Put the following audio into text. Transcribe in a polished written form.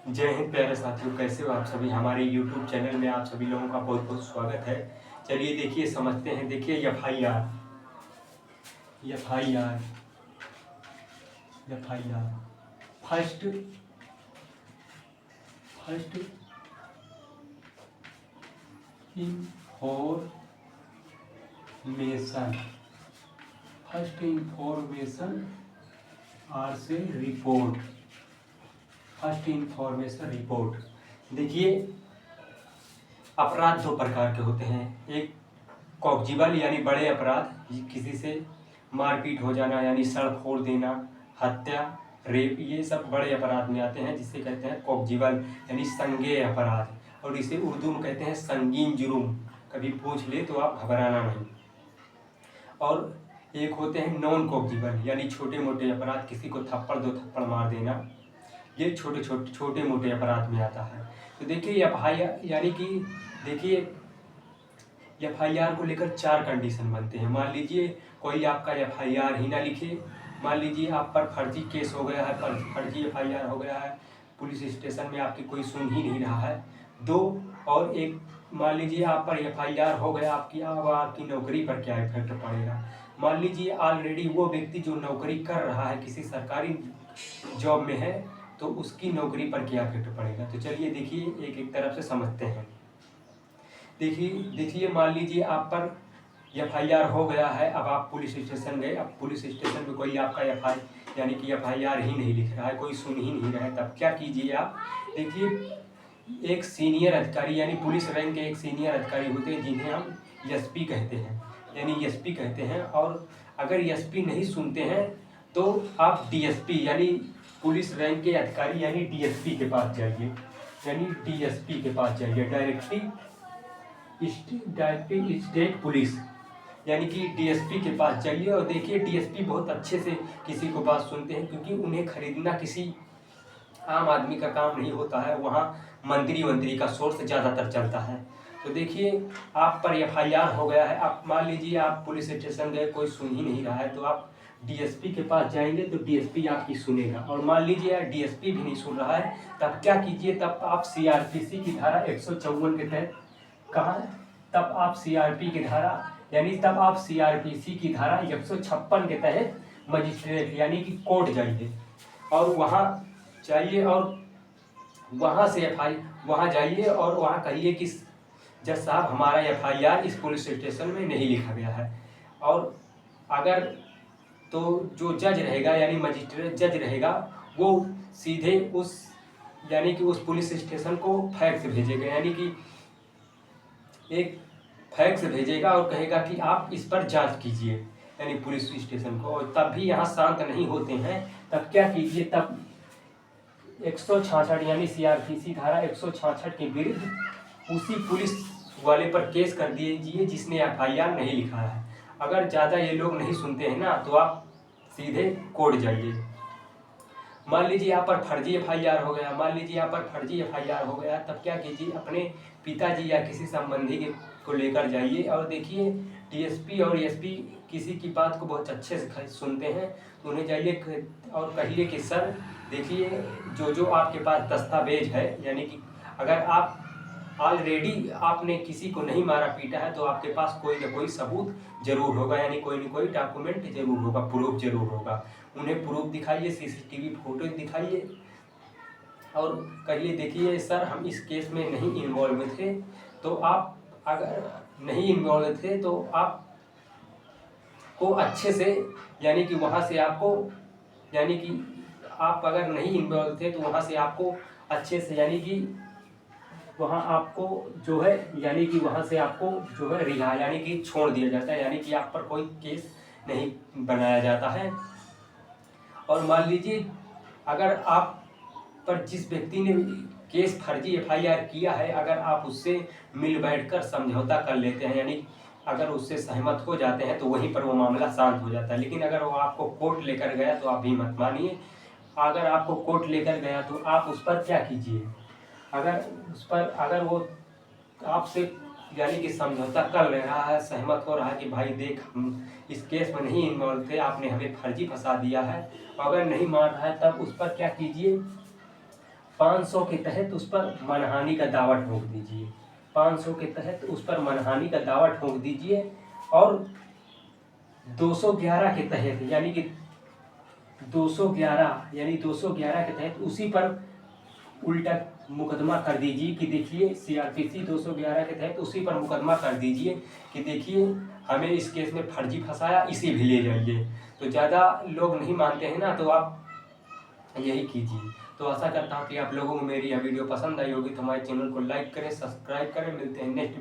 जय हिंद प्यारे साथियों, कैसे हो आप सभी। हमारे YouTube चैनल में आप सभी लोगों का बहुत बहुत स्वागत है। चलिए देखिए, समझते हैं। देखिए FIR FIR FIR first first information or से रिपोर्ट। First information report. देखिए, अपराध दो प्रकार के होते हैं। एक कॉग्जिबल यानी बड़े अपराध, किसी से मारपीट हो जाना यानी सड़ फोड़ देना, हत्या, रेप, ये सब बड़े अपराध में आते हैं, जिसे कहते हैं कॉग्जिबल यानी संज्ञेय अपराध, और इसे उर्दू में कहते हैं संगीन जुर्म। कभी पूछ ले तो आप घबराना नहीं। और एक होते हैं नॉन कॉग्जिबल यानी छोटे मोटे अपराध, किसी को थप्पड़ दो थप्पड़ मार देना, ये छोटे मोटे अपराध में आता है। तो देखिए एफआईआर यानी कि देखिए एफआईआर को लेकर 4 कंडीशन बनते हैं। मान लीजिए कोई आपका एफआईआर ही ना लिखे, मान लीजिए आप पर फर्जी केस हो गया है, फर्जी एफआईआर हो गया है, पुलिस स्टेशन में आपकी कोई सुन ही नहीं रहा है। 2 और एक, मान लीजिए आप पर एफआईआर हो गया, आपकी नौकरी पर क्या इफेक्ट पड़ेगा। मान लीजिए ऑलरेडी वो व्यक्ति जो नौकरी कर रहा है, किसी सरकारी जॉब में है, तो उसकी नौकरी पर क्या इफेक्ट पड़ेगा। तो चलिए देखिए, एक एक तरफ से समझते हैं। देखिए मान लीजिए आप पर एफआईआर हो गया है, अब आप पुलिस स्टेशन गए, अब पुलिस स्टेशन में कोई आपका यानी कि एफआईआर ही नहीं लिख रहा है, कोई सुन ही नहीं रहा है, तब क्या कीजिए आप। देखिए एक सीनियर अधिकारी यानी पुलिस रैंक के एक सीनियर अधिकारी होते हैं, जिन्हें हम एसपी कहते हैं, यानी एसपी कहते हैं। और अगर एसपी नहीं सुनते हैं तो आप डीएसपी यानी पुलिस रैंक के अधिकारी यानी डीएसपी के पास जाइए, डायरेक्टरी स्टेट पुलिस यानी कि डीएसपी के पास जाइए। और देखिए डीएसपी बहुत अच्छे से किसी को बात सुनते हैं, क्योंकि उन्हें खरीदना किसी आम आदमी का काम नहीं होता है, वहाँ मंत्री का सोर्स ज़्यादातर चलता है। तो देखिए आप पर एफआईआर हो गया है, आप मान लीजिए आप पुलिस स्टेशन गए, कोई सुन ही नहीं रहा है, तो आप डीएसपी के पास जाएंगे तो डीएसपी आपकी सुनेगा। और मान लीजिए डीएसपी भी नहीं सुन रहा है, तब क्या कीजिए, तब आप सीआरपीसी की धारा 154 के तहत तब आप सीआरपी की धारा यानी तब आप सीआरपीसी की धारा 156 के तहत मजिस्ट्रेट यानी कि कोर्ट जाइए, और वहाँ जाइए और वहाँ जाइए और वहाँ कहिए कि जज साहब, हमारा एफआईआर इस पुलिस स्टेशन में नहीं लिखा गया है। और अगर तो जो जज रहेगा यानी मजिस्ट्रेट जज रहेगा, वो सीधे उस यानी कि उस पुलिस स्टेशन को फैक्स भेजेगा, यानी कि एक फैक्स भेजेगा और कहेगा कि आप इस पर जांच कीजिए, यानी पुलिस स्टेशन को। और तब भी यहाँ शांत नहीं होते हैं, तब क्या कीजिए, तब 166 यानी सीआरपीसी धारा 166 के विरुद्ध उसी पुलिस वाले पर केस कर दीजिए जिसने एफआईआर नहीं लिखा है। अगर ज़्यादा ये लोग नहीं सुनते हैं ना, तो आप सीधे कोर्ट जाइए। मान लीजिए यहाँ पर फर्जी एफआईआर हो गया, तब क्या कीजिए, अपने पिताजी या किसी संबंधी को लेकर जाइए और देखिए डीएसपी और एसपी किसी की बात को बहुत अच्छे से सुनते हैं, तो उन्हें जाइए और कहिए कि सर देखिए, जो आपके पास दस्तावेज है, यानी कि अगर आप ऑलरेडी आपने किसी को नहीं मारा पीटा है, तो आपके पास कोई ना कोई सबूत जरूर होगा, यानी कोई ना कोई डॉक्यूमेंट जरूर होगा, प्रूफ जरूर होगा। उन्हें प्रूफ दिखाइए, सीसीटीवी फोटो दिखाइए और कहिए देखिए सर, हम इस केस में नहीं इन्वॉल्व थे, तो आप अगर नहीं इन्वॉल्व थे तो आप को अच्छे से यानी कि वहाँ से आपको यानी कि आप अगर नहीं इन्वॉल्व थे तो वहाँ से आपको अच्छे से यानी कि वहाँ आपको जो है यानी कि वहाँ से आपको जो है रिहा यानी कि छोड़ दिया जाता है, यानी कि आप पर कोई केस नहीं बनाया जाता है। और मान लीजिए अगर आप पर जिस व्यक्ति ने केस फर्जी एफआईआर किया है, अगर आप उससे मिल बैठकर समझौता कर लेते हैं, यानी अगर उससे सहमत हो जाते हैं, तो वहीं पर वो मामला शांत हो जाता है। लेकिन अगर वो आपको कोर्ट लेकर गया तो आप भी मत मानिए। अगर आपको कोर्ट लेकर गया तो आप उस पर क्या कीजिए, अगर वो आपसे यानी कि समझौता कर ले रहा है, सहमत हो रहा है कि भाई देख, हम इस केस में नहीं इन्वॉल्व थे, आपने हमें फर्जी फंसा दिया है, अगर नहीं मान रहा है, तब उस पर क्या कीजिए, 500 के तहत उस पर मानहानि का दावा ठोक दीजिए। 500 के तहत उस पर मानहानि का दावा ठोक दीजिए और 211 के तहत यानी कि 211 के तहत उसी पर उल्टा मुकदमा कर दीजिए कि देखिए सीआरपीसी 211 के तहत उसी पर मुकदमा कर दीजिए कि देखिए हमें इस केस में फर्जी फंसाया, इसे भी ले जाइए। तो ज़्यादा लोग नहीं मानते हैं ना, तो आप यही कीजिए। तो आशा करता हूँ कि आप लोगों को मेरी यह वीडियो पसंद आई होगी। तो हमारे चैनल को लाइक करें, सब्सक्राइब करें। मिलते हैं नेक्स्ट